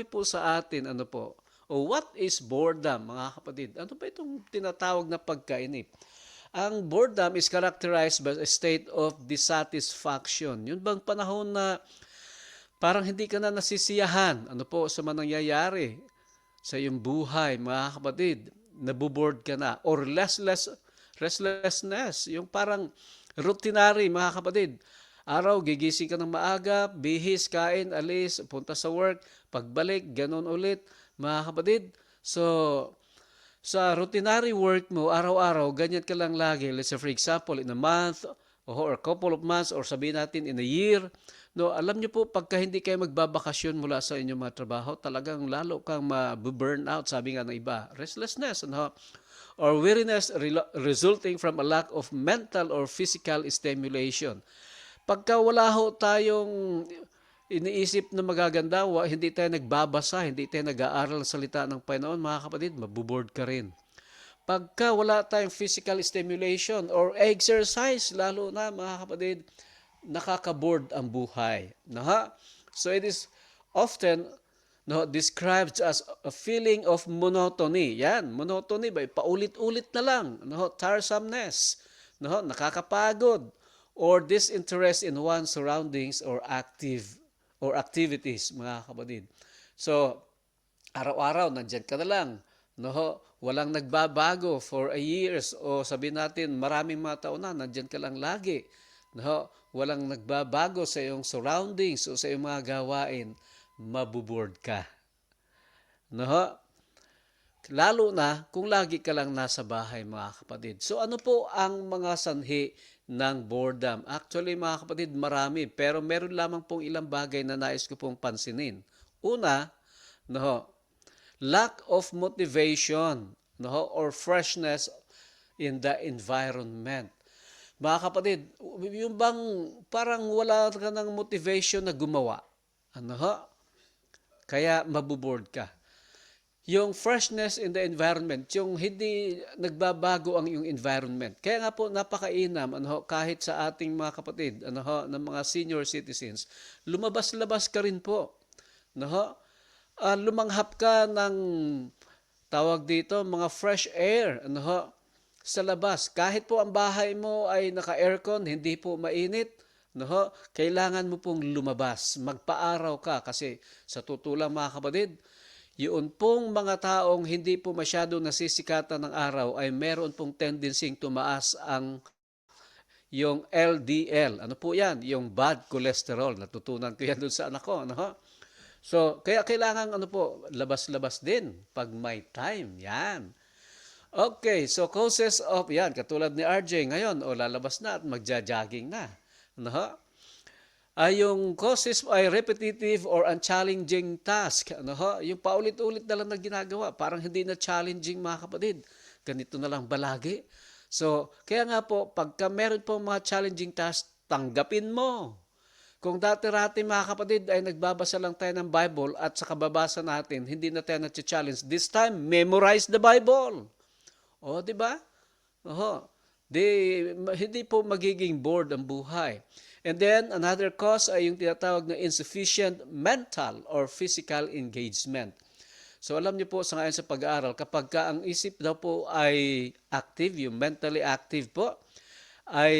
po sa atin, ano po, o what is boredom, mga kapatid? Ano ba itong tinatawag na pagkainip? Ang boredom is characterized by a state of dissatisfaction. Yun bang panahon na parang hindi ka na nasisiyahan, ano po, sa mga nangyayari sa iyong buhay, mga kapatid, nabuboard ka na, or restlessness, yung parang routinary, mga kapatid. Araw, gigising ka ng maaga, bihis, kain, alis, punta sa work, pagbalik, ganon ulit, mga kapatid. So, sa routinary work mo, araw-araw, ganyan ka lang lagi. Let's say, for example, in a month, or a couple of months, or sabihin natin in a year, no, alam niyo po, pagka hindi kayo magbabakasyon mula sa inyong mga trabaho, talagang lalo kang ma-burn out, sabi nga ng iba. Restlessness, ano? Or weariness resulting from a lack of mental or physical stimulation. Pagka wala ho tayong iniisip na magaganda, hindi tayo nagbabasa, hindi tayo nag-aaral ng salita ng Panginoon, mga kapatid, mabuboard ka rin. Pagka wala tayong physical stimulation or exercise, lalo na mga kapatid, nakaka-board ang buhay. No, ha? So it is often described as a feeling of monotony. Yan, monotony ba? Paulit-ulit na lang. No, tiresomeness. No, nakakapagod. Or disinterest in one's surroundings or activities, mga kapatid. So, araw-araw, nandyan ka na lang. No, walang nagbabago for a years o sabihin natin maraming mga taon na, nandyan ka lang lagi. No, walang nagbabago sa iyong surroundings o sa iyong mga gawain, mabuboard ka. No, lalo na kung lagi ka lang nasa bahay, mga kapatid. So ano po ang mga sanhi ng boredom? Actually, mga kapatid, marami. Pero meron lamang pong ilang bagay na nais ko pong pansinin. Una, no, lack of motivation, no, or freshness in the environment. Mga kapatid, yung bang parang wala ka ng motivation na gumawa. Ano ho? Kaya mabuboard ka. Yung freshness in the environment, yung hindi nagbabago ang yung environment. Kaya nga po napakainam, ano ho, kahit sa ating mga kapatid, ano ho, ng mga senior citizens, lumabas-labas ka rin po. Ano ho? Lumanghap ka ng tawag dito, mga fresh air, ano ho, sa labas. Kahit po ang bahay mo ay naka-aircon, hindi po mainit, no ho, kailangan mo pong lumabas, magpaaraw ka kasi sa tutulang mga kapatid, yun pong mga taong hindi po masyado nasisikatan ng araw ay meron pong tendency tumaas ang yung LDL. Ano po yan? Yung bad cholesterol. Natutunan ko yan doon sa anak ko. Ano? So, kaya kailangan ano po, labas-labas din pag may time. Yan. Okay, so causes of, yan, katulad ni RJ ngayon, o lalabas na at magja-jogging na. Ano? Ay yung causes ay repetitive or unchallenging task. Ano ho? Yung paulit-ulit na lang na ginagawa, parang hindi na challenging, mga kapatid. Ganito na lang balagi. So, kaya nga po, pagka meron po mga challenging task, tanggapin mo. Kung dati-rati, mga kapatid, ay nagbabasa lang tayo ng Bible at sa kababasa natin, hindi na tayo na-challenge. This time, memorize the Bible. O, di ba? Oho. Di, hindi po magiging bored ang buhay. And then, another cause ay yung tinatawag na insufficient mental or physical engagement. So, alam niyo po sa ngayon sa pag-aaral, kapag ka ang isip daw po ay active, yung mentally active po, ay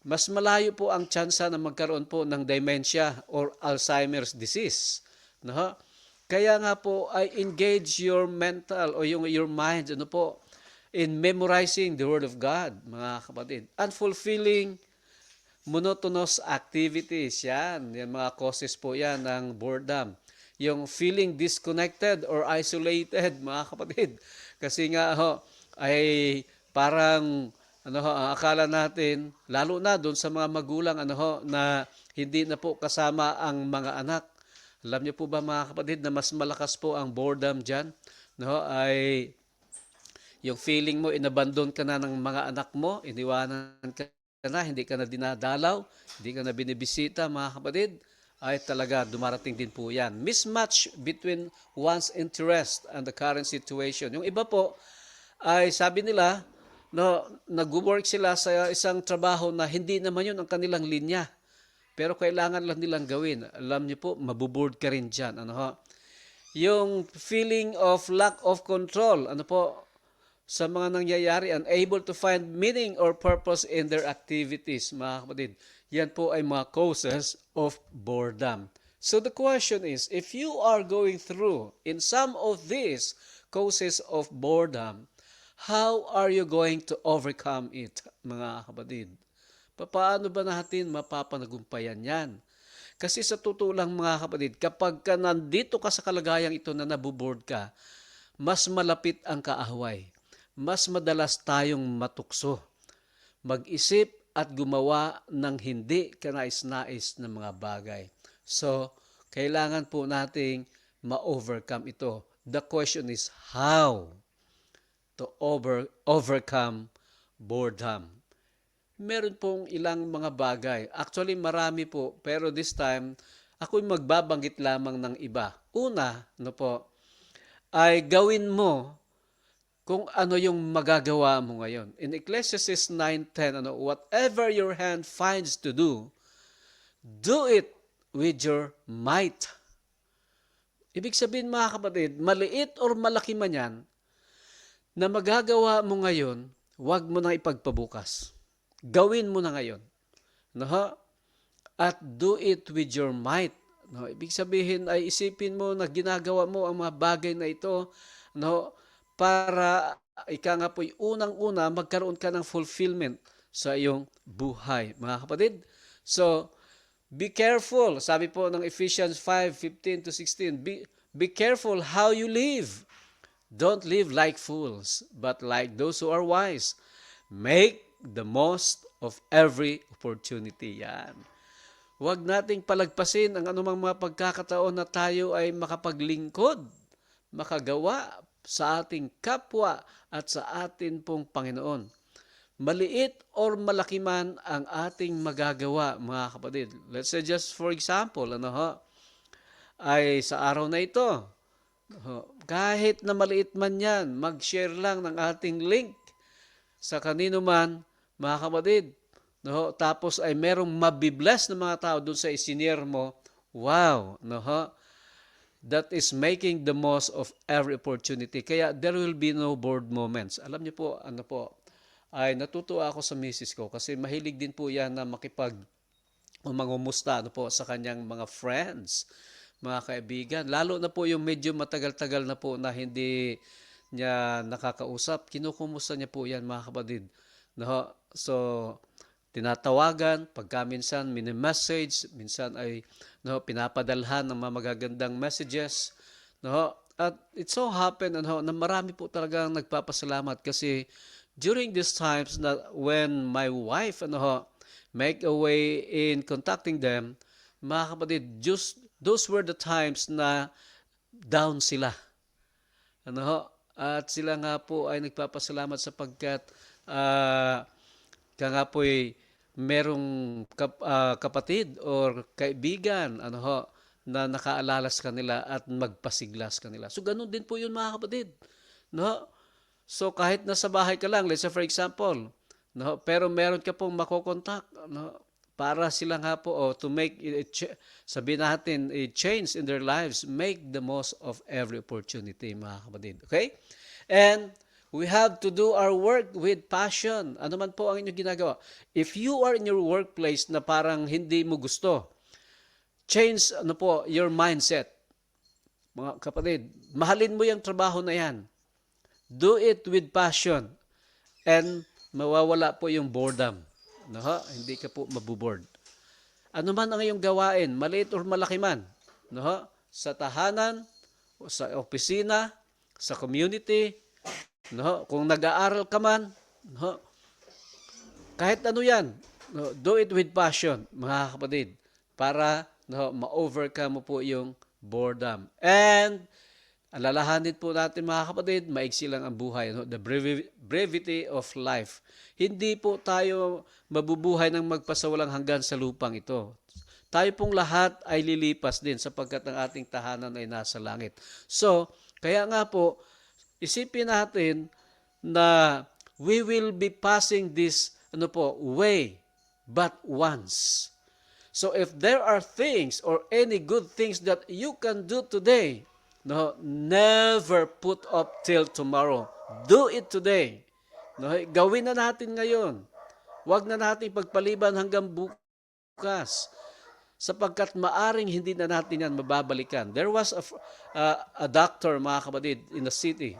mas malayo po ang tsansa na magkaroon po ng dementia or Alzheimer's disease. No? Kaya nga po ay engage your mental o your mind ano po in memorizing the Word of God, mga kapatid. Unfulfilling monotonous activities, yan mga causes po yan ng boredom. Yung feeling disconnected or isolated, mga kapatid. Kasi nga ho, ay parang ano ho, ang akala natin, lalo na doon sa mga magulang ano ho, na hindi na po kasama ang mga anak. Alam niyo po ba, mga kapatid, na mas malakas po ang boredom dyan? No, ay yung feeling mo, inabandon ka na ng mga anak mo, iniwanan ka na, hindi ka na dinadalaw, hindi ka na binibisita, mga kapatid, ay talaga dumarating din po yan. Mismatch between one's interest and the current situation. Yung iba po, ay sabi nila, no, nag-work sila sa isang trabaho na hindi naman yun ang kanilang linya. Pero kailangan lang nilang gawin. Alam niyo po, mabuboard ka rin dyan. Ano ho? Yung feeling of lack of control, ano po, sa mga nangyayari, unable to find meaning or purpose in their activities, mga kapatid. Yan po ay mga causes of boredom. So the question is, if you are going through in some of these causes of boredom, how are you going to overcome it, mga kapatid? Paano ba natin mapapanagumpayan yan? Kasi sa totoo lang mga kapatid, kapag ka nandito ka sa kalagayang ito na nabuboard ka, mas malapit ang kaaway. Mas madalas tayong matukso, mag-isip at gumawa ng hindi kanais-nais na mga bagay. So, kailangan po nating ma-overcome ito. The question is how to overcome boredom. Meron pong ilang mga bagay. Actually, marami po. Pero this time, ako'y magbabanggit lamang ng iba. Una, no po, ay gawin mo kung ano yung magagawa mo ngayon. In Ecclesiastes 9:10, whatever your hand finds to do it with your might. Ibig sabihin mga kapatid, maliit or malaki man yan, na magagawa mo ngayon, huwag mo na ipagpabukas. Gawin mo na ngayon. No? At do it with your might. No? Ibig sabihin ay isipin mo na ginagawa mo ang mga bagay na ito, no? Para ika nga po'y unang-una magkaroon ka ng fulfillment sa iyong buhay, mga kapatid. So, be careful. Sabi po ng Ephesians 5:15-16, be careful how you live. Don't live like fools, but like those who are wise. Make the most of every opportunity. Yan. Huwag nating palagpasin ang anumang mga pagkakataon na tayo ay makapaglingkod, makagawa sa ating kapwa at sa atin pong Panginoon. Maliit or malaki man ang ating magagawa, mga kapatid. Let's say just for example, ay sa araw na ito, kahit na maliit man yan, mag-share lang ng ating link sa kanino man, mga kapatid. Tapos ay merong mabibless na mga tao doon sa isinare mo. Wow! That is making the most of every opportunity. Kaya there will be no bored moments. Alam niyo po, ay natutuwa ako sa misis ko kasi mahilig din po yan na mangumusta sa kanyang mga friends, mga kaibigan. Lalo na po yung medyo matagal-tagal na po na hindi niya nakakausap. Kinukumusta niya po yan, mga kapatid. So, tinatawagan, pagka minsan mini-message, minsan ay pinapadalhan ng mga magagandang messages. At it so happened na marami po talagang nagpapasalamat kasi during these times na when my wife make a way in contacting them, mga kapatid, just those were the times na down sila. At sila nga po ay nagpapasalamat sapagkat nga po'y merong kapatid or kaibigan na nakaalala sa kanila at magpasiglas kanila. So ganun din po yun, mga kapatid. So kahit nasa bahay ka lang, let's say for example, pero meron ka pong makokontak, para sila nga po to make sabihin natin a change in their lives, make the most of every opportunity, mga kapatid. Okay? And we have to do our work with passion. Ano man po ang inyong ginagawa. If you are in your workplace na parang hindi mo gusto, change your mindset. Mga kapatid, mahalin mo yung trabaho na yan. Do it with passion. And mawawala po yung boredom. Hindi ka po mabuboard. Ano man ang iyong gawain, maliit or malaki man, sa tahanan, sa opisina, sa community, kung nag-aaral ka man, kahit ano yan, do it with passion, mga kapatid, para ma-overcome mo po yung boredom. And alalahanin po natin, mga kapatid, maigsi lang ang buhay. The brevity of life. Hindi po tayo mabubuhay ng magpasawalang hanggan sa lupang ito. Tayo pong lahat ay lilipas din sapagkat ang ating tahanan ay nasa langit. So, kaya nga po, isipin natin na we will be passing this way but once. So if there are things or any good things that you can do today, No, never put up till tomorrow. Do it today. No, gawin na natin ngayon. Huwag na natin pagpaliban hanggang bukas sapagkat maaring hindi na natin yan mababalikan. There was a doctor, mga kapatid, in the city.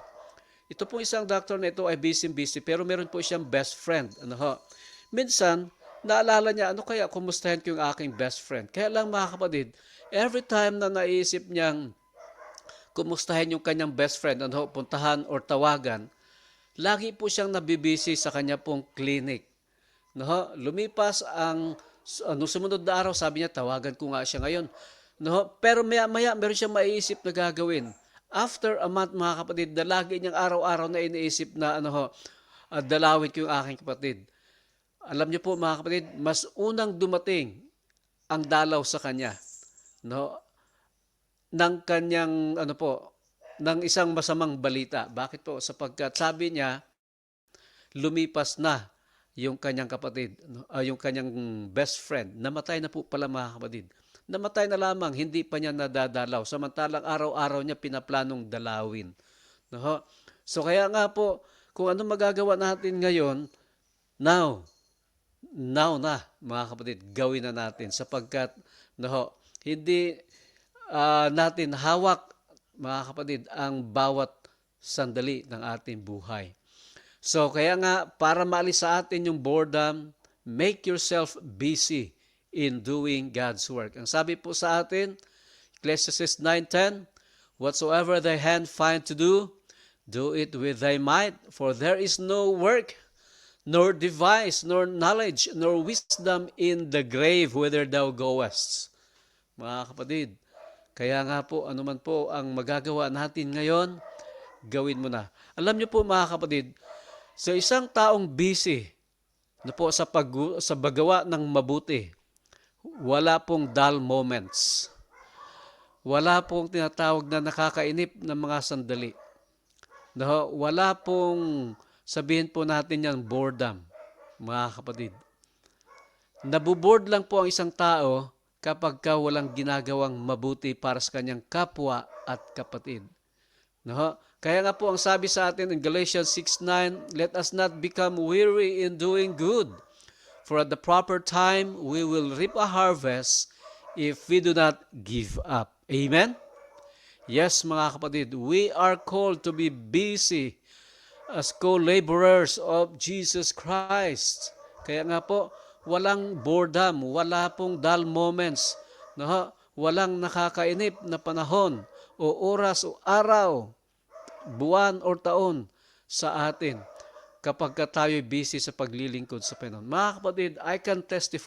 Ito pong isang doctor na ito ay busy pero meron po siyang best friend. Ano ho? Minsan, naalala niya, ano kaya kumustahin ko yung aking best friend? Kaya lang mga kapatid, every time na naisip niyang kumustahin yung kanyang best friend, ano ho, puntahan or tawagan, lagi po siyang nabibisi sa kanya pong clinic. No, lumipas ang sumunod na araw, sabi niya, tawagan ko nga siya ngayon. No, pero maya-maya meron siyang maiisip na gagawin. After a month, mga kapatid, na lagi niyang araw-araw na iniisip na dalawin ko yung aking kapatid. Alam niyo po mga kapatid, mas unang dumating ang dalaw sa kanya, no, ng kanyang ng isang masamang balita. Bakit po? Sapagkat sabi niya, lumipas na yung kanyang kapatid, yung kanyang best friend. Namatay na po pala mga kapatid. Namatay na lamang, hindi pa niya nadadalaw. Samantalang araw-araw niya pinaplanong dalawin. No? So kaya nga po, kung ano magagawa natin ngayon, now na mga kapatid, gawin na natin sapagkat hindi natin hawak mga kapatid ang bawat sandali ng ating buhay. So kaya nga para maalis sa atin yung boredom, make yourself busy in doing God's work. Ang sabi po sa atin, Ecclesiastes 9:10, whatsoever thy hand find to do, do it with thy might, for there is no work, nor device, nor knowledge, nor wisdom in the grave whither thou goest. Mga kapatid, kaya nga po, anuman po ang magagawa natin ngayon, gawin mo na. Alam niyo po mga kapatid, sa isang taong busy na po sa paggawa ng mabuti, wala pong dull moments. Wala pong tinatawag na nakakainip na mga sandali. Wala pong sabihin po natin yan boredom, mga kapatid. Nabuboard lang po ang isang tao kapag walang ginagawang mabuti para sa kanyang kapwa at kapatid. Kaya nga po ang sabi sa atin in Galatians 6:9, let us not become weary in doing good, for at the proper time we will reap a harvest if we do not give up. Amen? Yes, mga kapatid, we are called to be busy as co-laborers of Jesus Christ. Kaya nga po, walang boredom, wala pong dull moments, walang nakakainip na panahon o oras o araw, buwan o taon sa atin kapag tayo'y busy sa paglilingkod sa Panginoon. Mga kapatid, I can testify